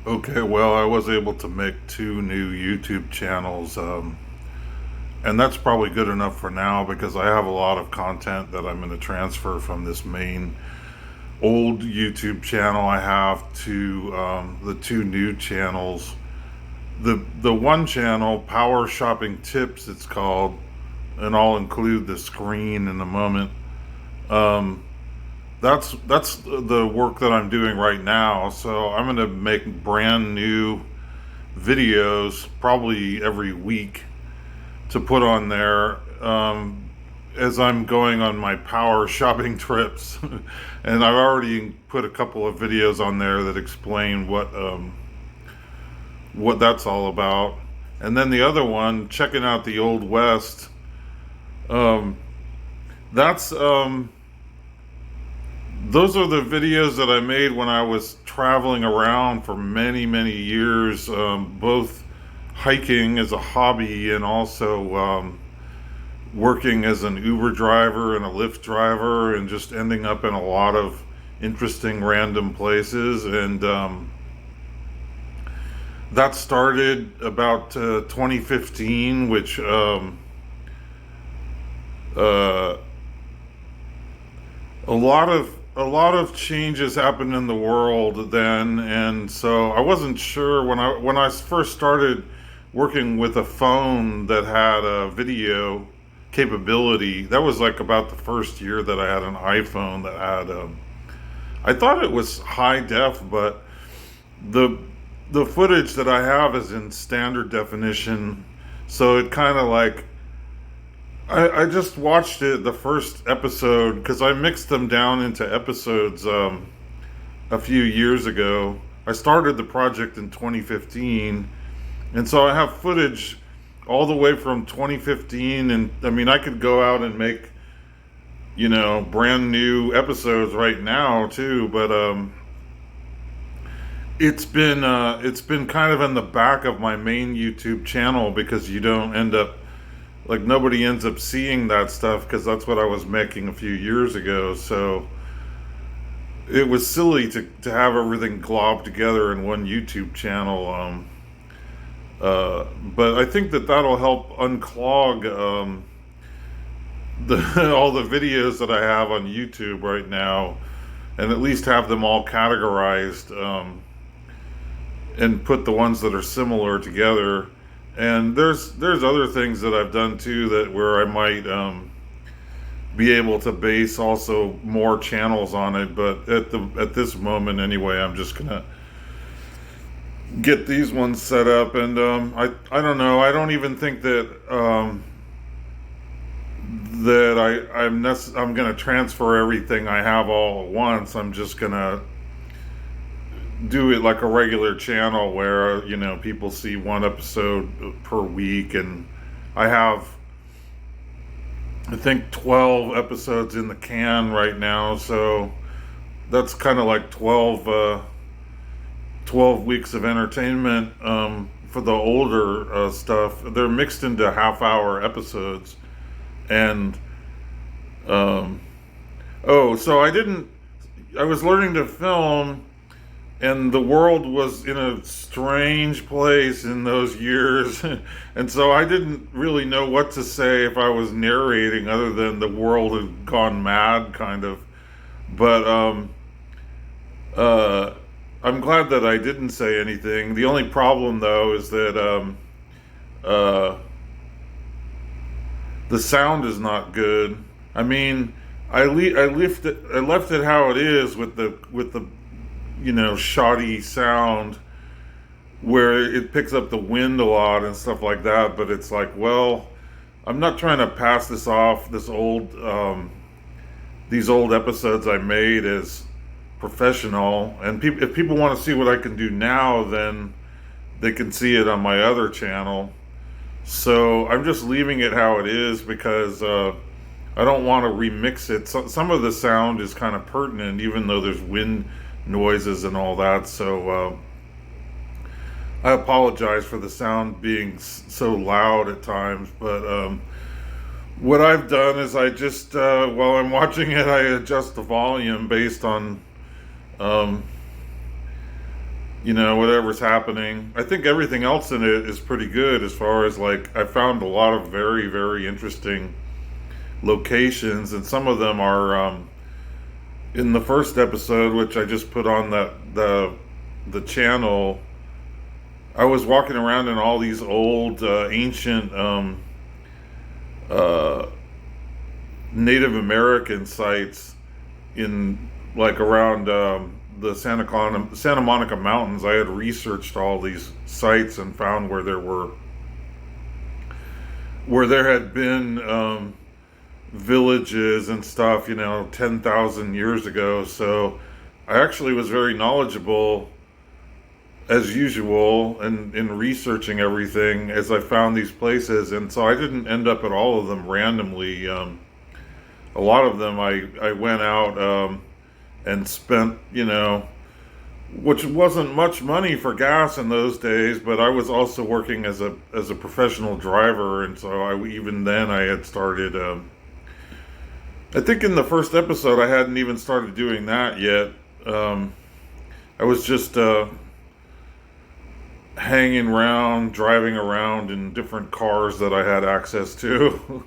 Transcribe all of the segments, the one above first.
Okay, well, I was able to make two new YouTube channels, and that's probably good enough for now because I have a lot of content that I'm going to transfer from this main old YouTube channel I have to the two new channels. The one channel, Power Shopping Tips, it's called, and I'll include the screen in a moment. Um, that's the work that I'm doing right now. So I'm going to make brand new videos probably every week to put on there as I'm going on my power shopping trips. And I've already put a couple of videos on there that explain what that's all about. And then the other one, checking out the Old West. Um, that's Those are the videos that I made when I was traveling around for many, many years, both hiking as a hobby and also working as an Uber driver and a Lyft driver, and just ending up in a lot of interesting random places. And that started about 2015, which uh, a lot of changes happened in the world then, and so I wasn't sure when I first started working with a phone that had a video capability. That was like about the first year that I had an iPhone that had I thought it was high def, but the the footage that I have is in standard definition, so it kind of like I just watched it, the first episode, because I mixed them down into episodes a few years ago. I started the project in 2015, and so I have footage all the way from 2015. And I mean, I could go out and make, brand new episodes right now too, but it's been kind of in the back of my main YouTube channel because you don't end up like nobody ends up seeing that stuff because that's what I was making a few years ago. So it was silly to have everything globbed together in one YouTube channel. But I think that that'll help unclog all the videos that I have on YouTube right now, and at least have them all categorized, and put the ones that are similar together. And there's other things that I've done too that where I might be able to base also more channels on it. But at this moment anyway, I'm just gonna get these ones set up. And I don't know. I don't even think that I'm gonna transfer everything I have all at once. I'm just gonna do it like a regular channel where people see one episode per week. And I have, I think, 12 episodes in the can right now, so that's kind of like 12 weeks of entertainment for the older stuff. They're mixed into half-hour episodes. And oh, so I was learning to film, and the world was in a strange place in those years. And so I didn't really know what to say if I was narrating, other than the world had gone mad, kind of. But uh, I'm glad that I didn't say anything. The only problem, though, is that uh, the sound is not good. I mean, I left it how it is with the shoddy sound, where it picks up the wind a lot and stuff like that. But it's like, well, I'm not trying to pass this off, these old episodes I made, as professional. And if people want to see what I can do now, then they can see it on my other channel. So I'm just leaving it how it is because I don't want to remix it. Some of the sound is kind of pertinent, even though there's wind noises and all that. So I apologize for the sound being so loud at times. But what I've done is I just, while I'm watching it, I adjust the volume based on um, whatever's happening. I think everything else in it is pretty good as far as like I found a lot of very, very interesting locations, and some of them are in the first episode, which I just put on the channel. I was walking around in all these old, ancient uh, Native American sites in like around the Santa Monica Mountains. I had researched all these sites and found where there had been villages and stuff, 10,000 years ago. So I actually was very knowledgeable as usual in researching everything as I found these places. And so I didn't end up at all of them randomly. A lot of them I went out and spent, which wasn't much money for gas in those days, but I was also working as a professional driver, and so even then I had started. I think in the first episode I hadn't even started doing that yet. I was just hanging around, driving around in different cars that I had access to.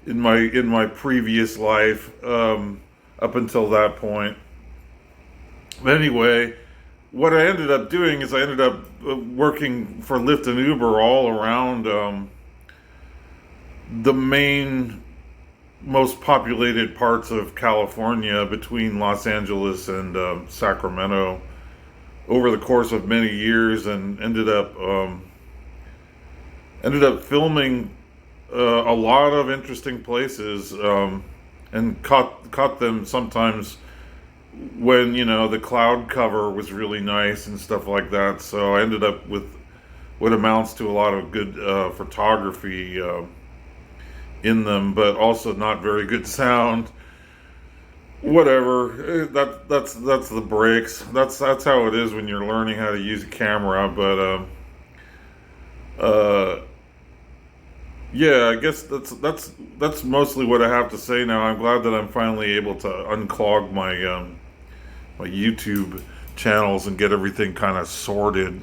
In my previous life, up until that point. But anyway, what I ended up doing is I ended up working for Lyft and Uber all around the main, most populated parts of California between Los Angeles and Sacramento over the course of many years, and ended up filming a lot of interesting places, and caught them sometimes when the cloud cover was really nice and stuff like that. So I ended up with what amounts to a lot of good photography in them, but also not very good sound. Whatever. That's the breaks. That's how it is when you're learning how to use a camera. But yeah, I guess that's mostly what I have to say now. I'm glad that I'm finally able to unclog my my YouTube channels and get everything kind of sorted.